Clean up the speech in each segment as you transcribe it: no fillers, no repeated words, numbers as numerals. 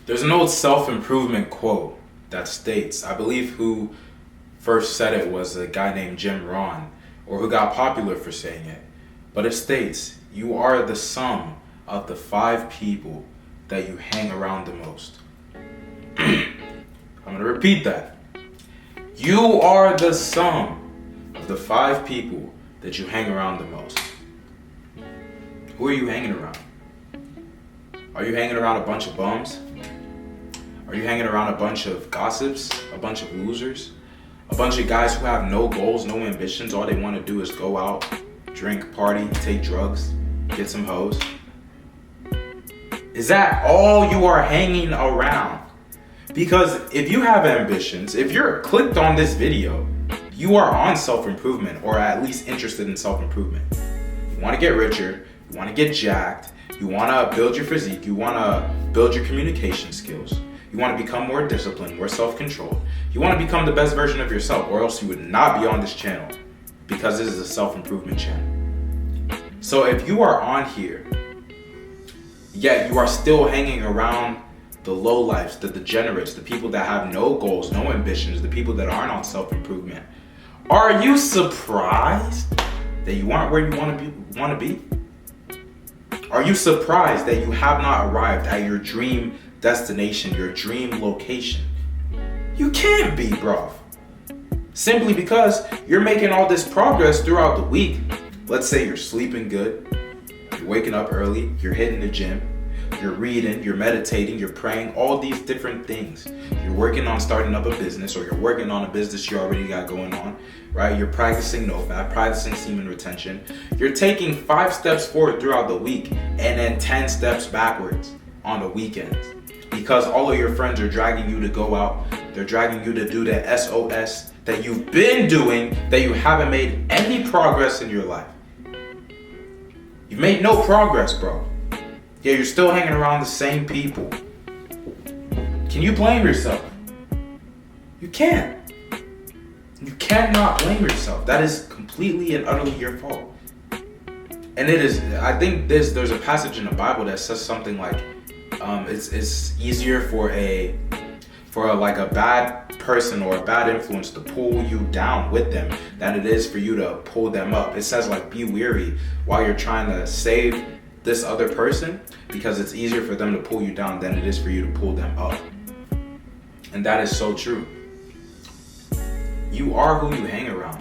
There's an old self-improvement quote that states, I believe who first said it was a guy named Jim Rohn, or who got popular for saying it. But it states, you are the sum of the 5 people that you hang around the most. I'm going to repeat that. You are the sum of the 5 people that you hang around the most. Who are you hanging around? Are you hanging around a bunch of bums? Are you hanging around a bunch of gossips? A bunch of losers? A bunch of guys who have no goals, no ambitions? All they want to do is go out, drink, party, take drugs, get some hoes? Is that all you are hanging around? Because if you have ambitions, if you're clicked on this video, you are on self-improvement, or at least interested in self-improvement. You want to get richer, you want to get jacked, you want to build your physique, you want to build your communication skills, you want to become more disciplined, more self-controlled, you want to become the best version of yourself, or else you would not be on this channel, because this is a self-improvement channel. So if you are on here, yet you are still hanging around the lowlifes, the degenerates, the people that have no goals, no ambitions, the people that aren't on self-improvement, are you surprised that you aren't where you want to be? Are you surprised that you have not arrived at your dream destination, your dream location? You can't be, bro. Simply because you're making all this progress throughout the week. Let's say you're sleeping good, you're waking up early, you're hitting the gym, you're reading, you're meditating, you're praying, all these different things. You're working on starting up a business, or you're working on a business you already got going on, right? You're practicing NoFap, practicing semen retention. You're taking 5 steps forward throughout the week and then 10 steps backwards on the weekends. Because all of your friends are dragging you to go out. They're dragging you to do the SOS that you've been doing, that you haven't made any progress in your life. You've made no progress, bro. Yeah, you're still hanging around the same people. Can you blame yourself? You can't. You cannot blame yourself. That is completely and utterly your fault. And it is, I think there's a passage in the Bible that says something like, it's easier for a bad person or a bad influence to pull you down with them than it is for you to pull them up. It says, like, be weary while you're trying to save this other person, because it's easier for them to pull you down than it is for you to pull them up. And that is so true. You are who you hang around.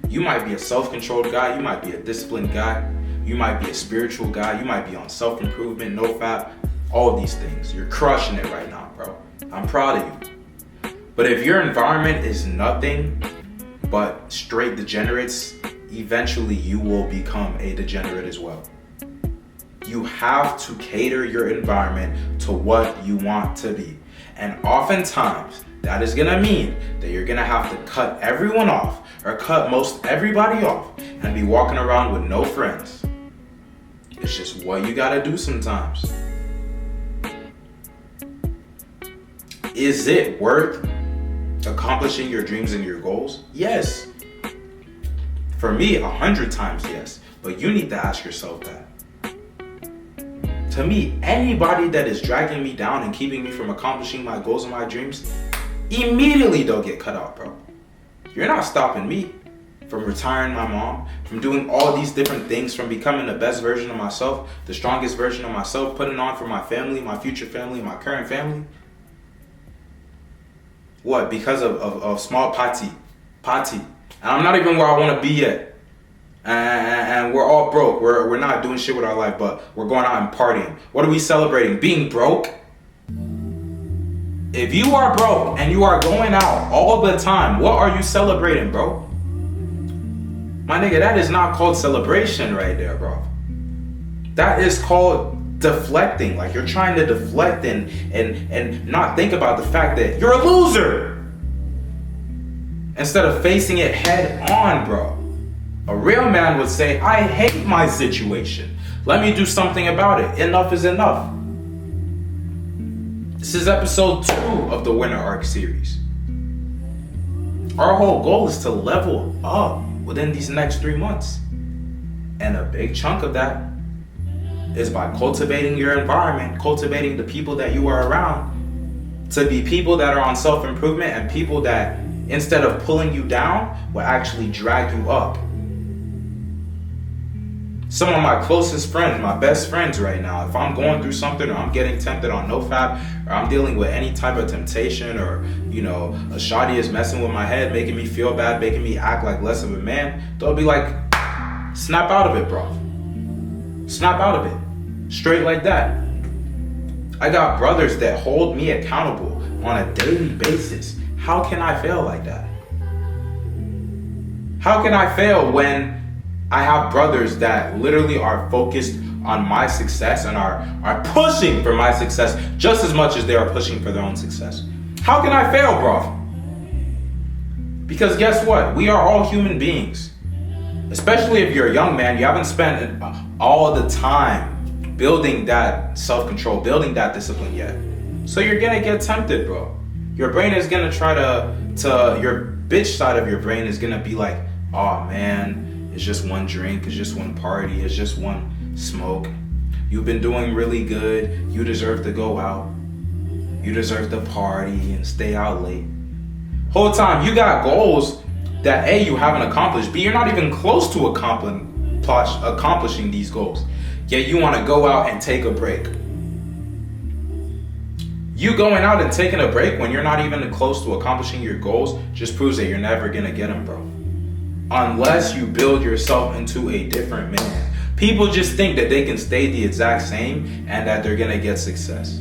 You might be a self-controlled guy, you might be a disciplined guy, you might be a spiritual guy, you might be on self-improvement, NoFap, all these things. You're crushing it right now, bro. I'm proud of you. But if your environment is nothing but straight degenerates, eventually you will become a degenerate as well. You have to cater your environment to what you want to be. And oftentimes, that is gonna mean that you're gonna have to cut everyone off, or cut most everybody off, and be walking around with no friends. It's just what you gotta do sometimes. Is it worth accomplishing your dreams and your goals? Yes. For me, 100 times yes. But you need to ask yourself that. To me, anybody that is dragging me down and keeping me from accomplishing my goals and my dreams, immediately they'll get cut out, bro. You're not stopping me from retiring my mom, from doing all these different things, from becoming the best version of myself, the strongest version of myself, putting on for my family, my future family, my current family. What? Because of small party. And I'm not even where I want to be yet. And we're all broke. We're not doing shit with our life, but we're going out and partying. What are we celebrating? Being broke? If you are broke and you are going out all the time, what are you celebrating, bro? My nigga, that is not called celebration right there, bro. That is called deflecting. Like, you're trying to deflect and not think about the fact that you're a loser, instead of facing it head on, bro. A real man would say, I hate my situation. Let me do something about it. Enough is enough. This is episode 2 of the Winter Arc series. Our whole goal is to level up within these next 3 months. And a big chunk of that is by cultivating your environment, cultivating the people that you are around, to be people that are on self-improvement and people that, instead of pulling you down, will actually drag you up. Some of my closest friends, my best friends right now, if I'm going through something or I'm getting tempted on NoFap or I'm dealing with any type of temptation or, a shawty is messing with my head, making me feel bad, making me act like less of a man, they'll be like, snap out of it, bro. Snap out of it. Straight like that. I got brothers that hold me accountable on a daily basis. How can I fail like that? How can I fail when I have brothers that literally are focused on my success and are pushing for my success just as much as they are pushing for their own success? How can I fail, bro? Because guess what? We are all human beings. Especially if you're a young man, you haven't spent all the time building that self-control, building that discipline yet. So you're gonna get tempted, bro. Your brain is gonna try to your bitch side of your brain is gonna be like, oh man, it's just one drink, it's just one party, it's just one smoke. You've been doing really good. You deserve to go out. You deserve to party and stay out late. Whole time you got goals that A, you haven't accomplished, B, you're not even close to accomplishing these goals. Yet you want to go out and take a break. You going out and taking a break when you're not even close to accomplishing your goals just proves that you're never going to get them, bro. Unless you build yourself into a different man. People just think that they can stay the exact same and that they're going to get success.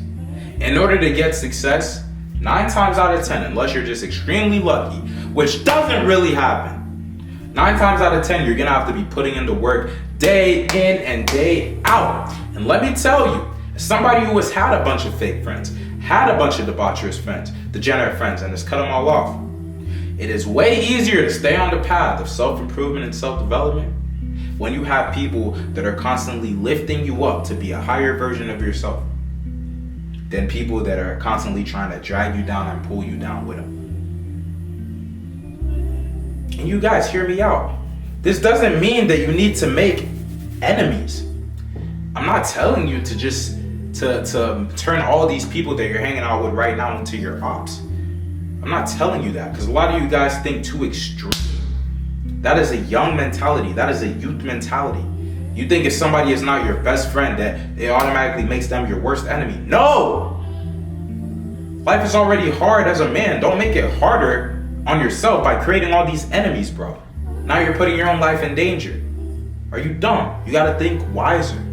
In order to get success, 9 times out of 10, unless you're just extremely lucky, which doesn't really happen, 9 times out of 10, you're going to have to be putting in the work day in and day out. And let me tell you, as somebody who has had a bunch of fake friends, had a bunch of debaucherous friends, degenerate friends, and has cut them all off, it is way easier to stay on the path of self-improvement and self-development when you have people that are constantly lifting you up to be a higher version of yourself than people that are constantly trying to drag you down and pull you down with them. And you guys, hear me out. This doesn't mean that you need to make enemies. I'm not telling you to just to turn all these people that you're hanging out with right now into your ops. I'm not telling you that because a lot of you guys think too extreme. That is a young mentality. That is a youth mentality. You think if somebody is not your best friend that it automatically makes them your worst enemy. No! Life is already hard as a man. Don't make it harder on yourself by creating all these enemies, bro. Now you're putting your own life in danger. Are you dumb? You gotta think wiser.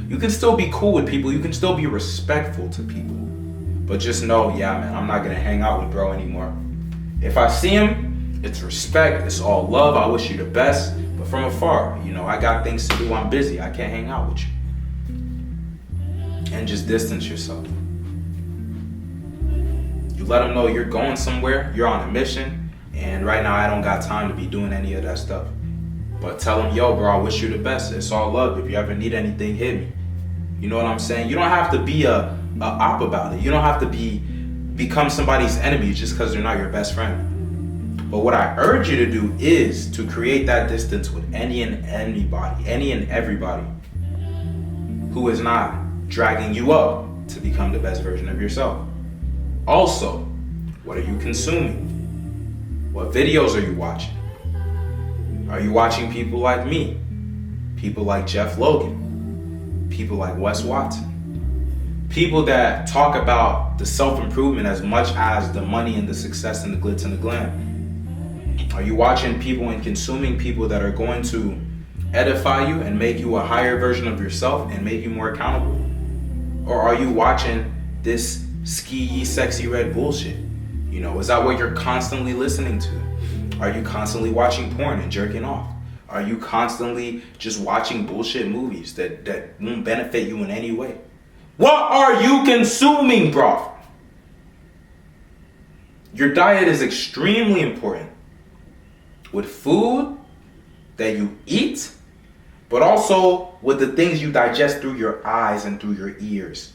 You can still be cool with people. You can still be respectful to people. But just know, yeah, man, I'm not gonna hang out with bro anymore. If I see him, it's respect, it's all love. I wish you the best. But from afar, I got things to do. I'm busy. I can't hang out with you. And just distance yourself. You let them know you're going somewhere. You're on a mission. And right now, I don't got time to be doing any of that stuff. But tell them, yo, bro, I wish you the best. It's all love. If you ever need anything, hit me. You know what I'm saying? You don't have to be a op about it. You don't have to become somebody's enemy just because they're not your best friend. But what I urge you to do is to create that distance with any and everybody who is not dragging you up to become the best version of yourself. Also, what are you consuming? What videos are you watching? Are you watching people like me? People like Jeff Logan? People like Wes Watson? People that talk about the self-improvement as much as the money and the success and the glitz and the glam? Are you watching people and consuming people that are going to edify you and make you a higher version of yourself and make you more accountable? Or are you watching this ski ye sexy red bullshit? Is that what you're constantly listening to? Are you constantly watching porn and jerking off? Are you constantly just watching bullshit movies that won't benefit you in any way? What are you consuming, bro? Your diet is extremely important. With food that you eat, but also with the things you digest through your eyes and through your ears.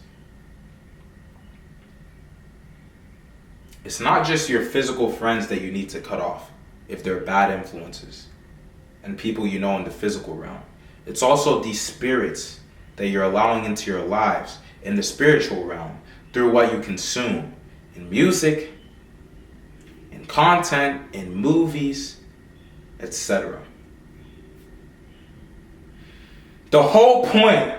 It's not just your physical friends that you need to cut off if they're bad influences and people in the physical realm. It's also these spirits that you're allowing into your lives in the spiritual realm through what you consume in music, in content, in movies, etc. The whole point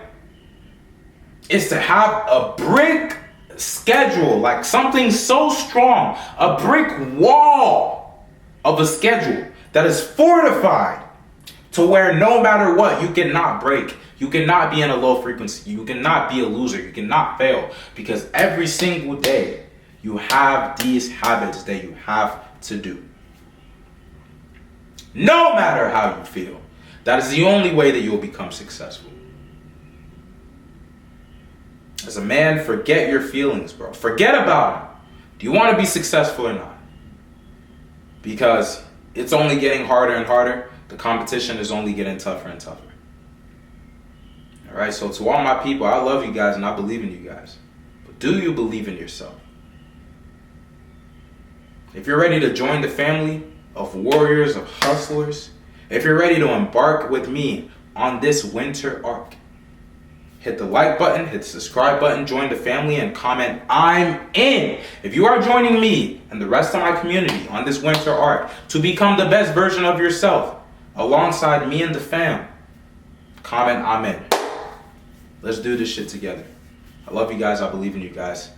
is to have a brick schedule, like something so strong, a brick wall of a schedule that is fortified to where no matter what, you cannot break. You cannot be in a low frequency. You cannot be a loser. You cannot fail, because every single day you have these habits that you have to do. No matter how you feel, that is the only way that you will become successful. As a man, forget your feelings, bro. Forget about them. Do you want to be successful or not? Because it's only getting harder and harder. The competition is only getting tougher and tougher. All right, so to all my people, I love you guys and I believe in you guys. But do you believe in yourself? If you're ready to join the family of warriors, of hustlers, if you're ready to embark with me on this winter arc, hit the like button, hit the subscribe button, join the family, and comment, "I'm in." If you are joining me and the rest of my community on this winter arc to become the best version of yourself alongside me and the fam, comment, "I'm in." Let's do this shit together. I love you guys. I believe in you guys.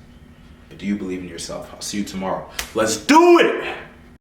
But do you believe in yourself? I'll see you tomorrow. Let's do it!